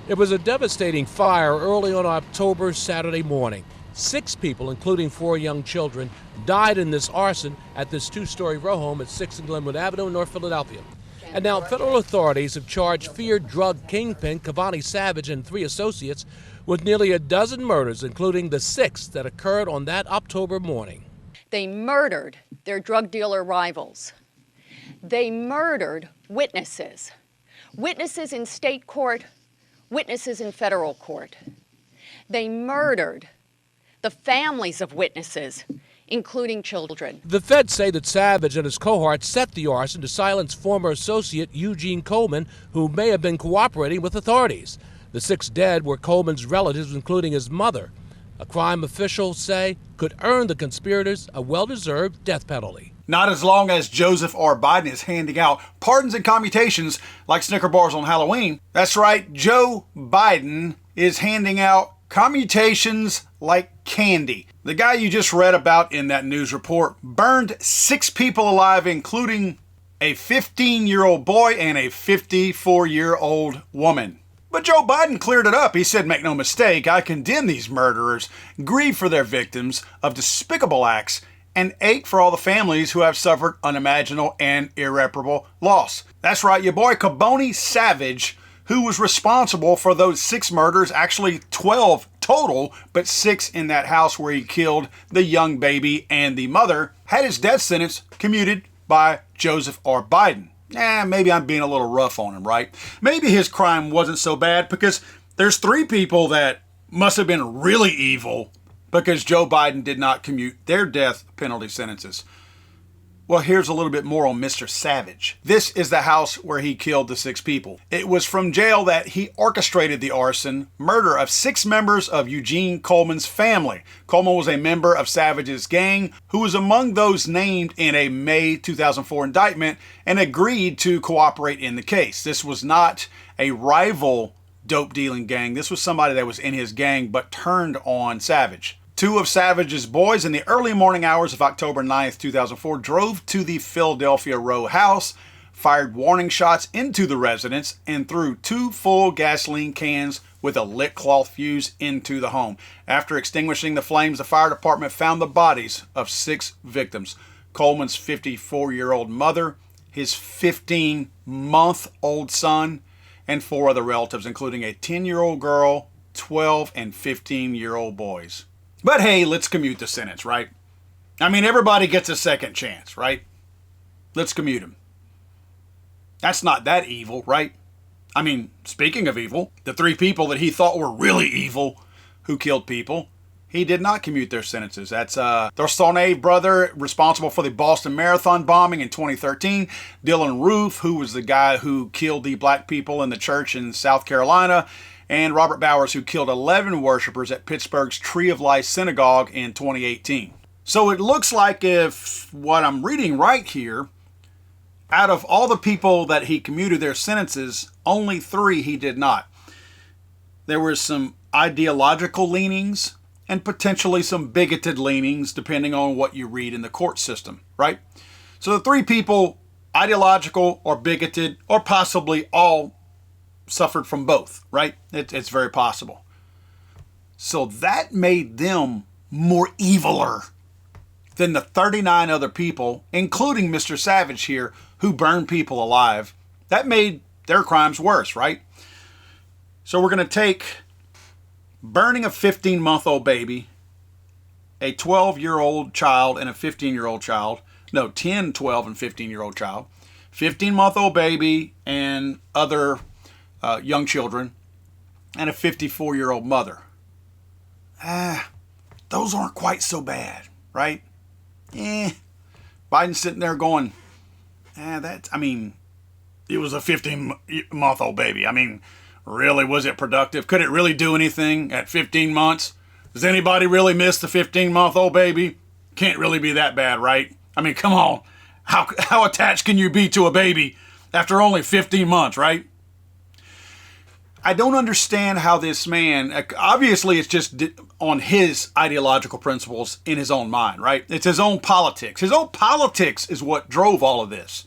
It was a devastating fire early on Saturday morning. 6 people, including 4 young children, died in this arson at this 2-story row home at 6th and Glenwood Avenue in North Philadelphia. And now federal authorities have charged feared drug kingpin Cavani Savage and 3 associates with nearly a dozen murders, including the 6th that occurred on that October morning. They murdered their drug dealer rivals. They murdered witnesses. Witnesses in state court, witnesses in federal court. They murdered the families of witnesses, including children. The feds say that Savage and his cohorts set the arson to silence former associate Eugene Coleman, who may have been cooperating with authorities. The 6 dead were Coleman's relatives, including his mother. A crime officials say could earn the conspirators a well-deserved death penalty. Not as long as Joseph R. Biden is handing out pardons and commutations like Snicker bars on Halloween. That's right, Joe Biden is handing out commutations like candy. The guy you just read about in that news report burned 6 people alive, including a 15-year-old boy and a 54-year-old woman. But Joe Biden cleared it up. He said, "Make no mistake, I condemn these murderers, grieve for their victims of despicable acts, and ache for all the families who have suffered unimaginable and irreparable loss." That's right, your boy Cavani Savage, who was responsible for those 6 murders, actually 12 total, but 6 in that house where he killed the young baby and the mother, had his death sentence commuted by Joseph R. Biden. Maybe I'm being a little rough on him, right? Maybe his crime wasn't so bad because there's 3 people that must have been really evil because Joe Biden did not commute their death penalty sentences. Well, here's a little bit more on Mr. Savage. This is the house where he killed the 6 people. It was from jail that he orchestrated the arson, murder of 6 members of Eugene Coleman's family. Coleman was a member of Savage's gang who was among those named in a May 2004 indictment and agreed to cooperate in the case. This was not a rival dope dealing gang. This was somebody that was in his gang but turned on Savage. 2 of Savage's boys in the early morning hours of October 9th, 2004, drove to the Philadelphia row house, fired warning shots into the residence, and threw 2 full gasoline cans with a lit cloth fuse into the home. After extinguishing the flames, the fire department found the bodies of 6 victims. Coleman's 54-year-old mother, his 15-month-old son, and 4 other relatives, including a 10-year-old girl, 12 and 15-year-old boys. But hey, let's commute the sentence, right? I mean, everybody gets a second chance, right? Let's commute him. That's not that evil, right? I mean, speaking of evil, the 3 people that he thought were really evil who killed people, he did not commute their sentences. That's the Sarnay brother responsible for the Boston Marathon bombing in 2013, Dylan Roof, who was the guy who killed the black people in the church in South Carolina, and Robert Bowers, who killed 11 worshipers at Pittsburgh's Tree of Life Synagogue in 2018. So it looks like, if what I'm reading right here, out of all the people that he commuted their sentences, only 3 he did not. There were some ideological leanings and potentially some bigoted leanings, depending on what you read in the court system, right? So the 3 people, ideological or bigoted, or possibly all suffered from both, right? It's very possible. So that made them more eviler than the 39 other people, including Mr. Savage here, who burned people alive. That made their crimes worse, right? So we're going to take burning a 15-month-old baby, a 12-year-old child, and a 15-year-old child. No, 10, 12, and 15-year-old child. 15-month-old baby and other young children, and a 54-year-old mother. Those aren't quite so bad, right? Biden's sitting there going, it was a 15-month-old baby. I mean, really, was it productive? Could it really do anything at 15 months? Does anybody really miss the 15-month-old baby? Can't really be that bad, right? I mean, come on. How attached can you be to a baby after only 15 months, right? I don't understand how this man, obviously it's just on his ideological principles in his own mind, right? It's his own politics. His own politics is what drove all of this.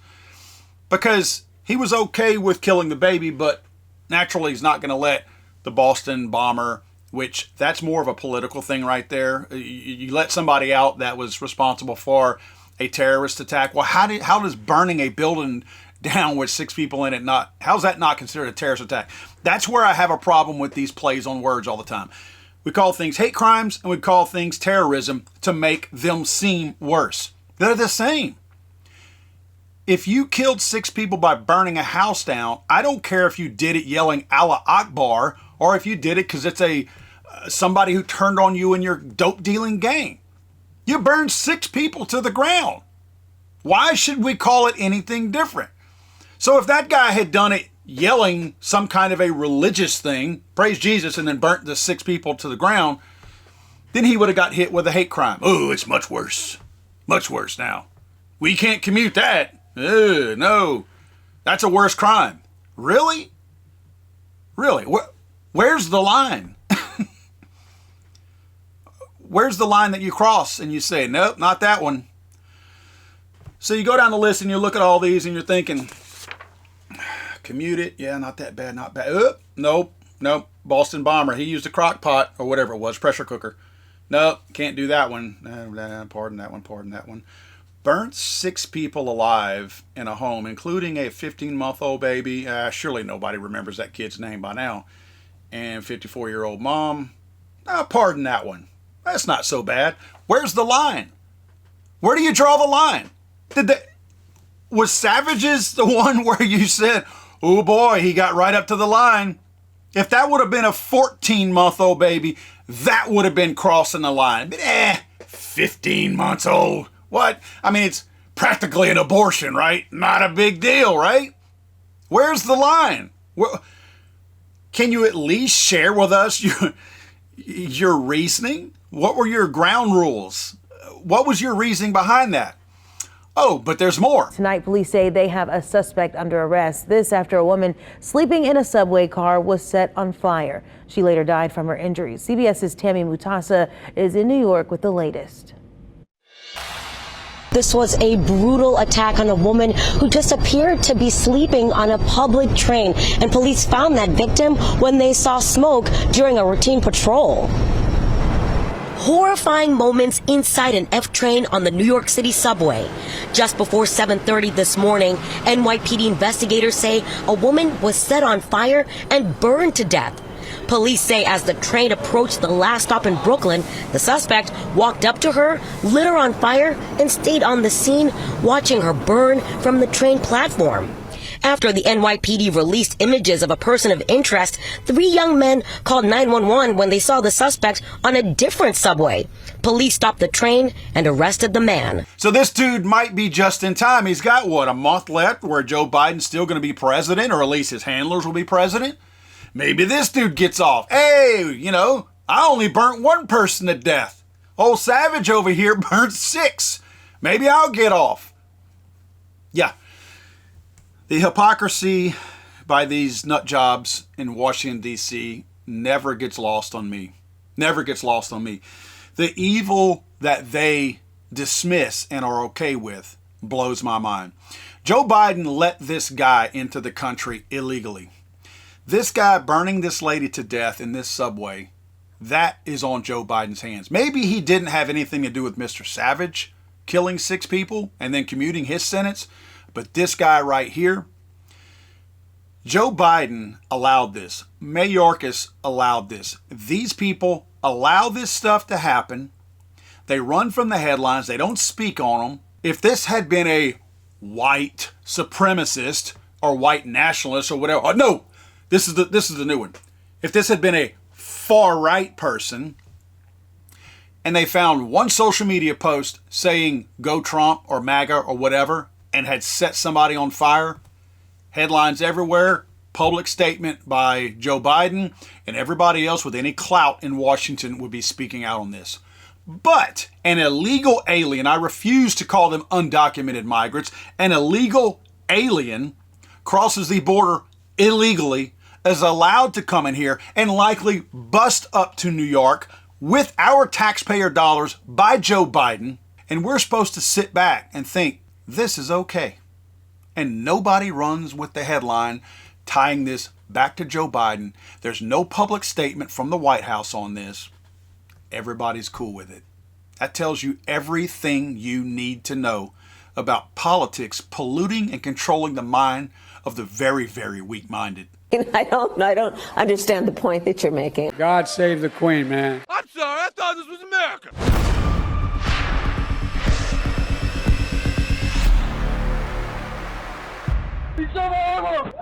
Because he was okay with killing the baby, but naturally he's not going to let the Boston bomber, which that's more of a political thing right there. You let somebody out that was responsible for a terrorist attack. Well, how does burning a building down with 6 people in it how's that not considered a terrorist attack? That's where I have a problem with these plays on words all the time. We call things hate crimes and we call things terrorism to make them seem worse. They're the same. If you killed 6 people by burning a house down, I don't care if you did it yelling Allah Akbar or if you did it because it's somebody who turned on you in your dope dealing gang. You burned 6 people to the ground. Why should we call it anything different? So if that guy had done it yelling some kind of a religious thing, praise Jesus, and then burnt the 6 people to the ground, then he would have got hit with a hate crime. Oh, it's much worse. Much worse now. We can't commute that. No, that's a worse crime. Really? Really? Where's the line? Where's the line that you cross and you say, nope, not that one? So you go down the list and you look at all these and you're thinking, commute it, yeah, not that bad, not bad. Nope. Boston bomber, he used a crock pot or whatever it was, pressure cooker. Nope, can't do that one. Pardon that one. Burnt 6 people alive in a home, including a 15-month-old baby. Surely nobody remembers that kid's name by now. And 54-year-old mom. Pardon that one. That's not so bad. Where's the line? Where do you draw the line? Was Savage's the one where you said, oh boy, he got right up to the line? If that would have been a 14-month-old baby, that would have been crossing the line. But 15 months old. What? I mean, it's practically an abortion, right? Not a big deal, right? Where's the line? Can you at least share with us your reasoning? What were your ground rules? What was your reasoning behind that? Oh, but there's more. Tonight, police say they have a suspect under arrest. This after a woman sleeping in a subway car was set on fire. She later died from her injuries. CBS's Tammy Mutasa is in New York with the latest. This was a brutal attack on a woman who just appeared to be sleeping on a public train, and police found that victim when they saw smoke during a routine patrol. Horrifying moments inside an F train on the New York City subway. Just before 7:30 this morning, NYPD investigators say a woman was set on fire and burned to death. Police say as the train approached the last stop in Brooklyn, the suspect walked up to her, lit her on fire, and stayed on the scene, watching her burn from the train platform. After the NYPD released images of a person of interest, 3 young men called 911 when they saw the suspect on a different subway. Police stopped the train and arrested the man. So this dude might be just in time. He's got, a month left where Joe Biden's still going to be president, or at least his handlers will be president? Maybe this dude gets off. Hey, I only burnt 1 person to death. Old Savage over here burnt 6. Maybe I'll get off. Yeah. The hypocrisy by these nut jobs in Washington, D.C. never gets lost on me. Never gets lost on me. The evil that they dismiss and are okay with blows my mind. Joe Biden let this guy into the country illegally. This guy burning this lady to death in this subway, that is on Joe Biden's hands. Maybe he didn't have anything to do with Mr. Savage killing 6 people and then commuting his sentence, but this guy right here, Joe Biden allowed this. Mayorkas allowed this. These people allow this stuff to happen. They run from the headlines. They don't speak on them. If this had been a white supremacist or white nationalist or whatever, no. This is the new one. If this had been a far right person and they found one social media post saying go Trump or MAGA or whatever and had set somebody on fire, headlines everywhere, public statement by Joe Biden, and everybody else with any clout in Washington would be speaking out on this. But an illegal alien, I refuse to call them undocumented migrants, an illegal alien crosses the border illegally, is allowed to come in here and likely bust up to New York with our taxpayer dollars by Joe Biden, and we're supposed to sit back and think this is okay. And nobody runs with the headline tying this back to Joe Biden. There's no public statement from the White House on this. Everybody's cool with it. That tells you everything you need to know about politics polluting and controlling the mind of the very, very weak-minded. I don't understand the point that you're making. God save the Queen, man. I'm sorry, I thought this was America. He's so horrible.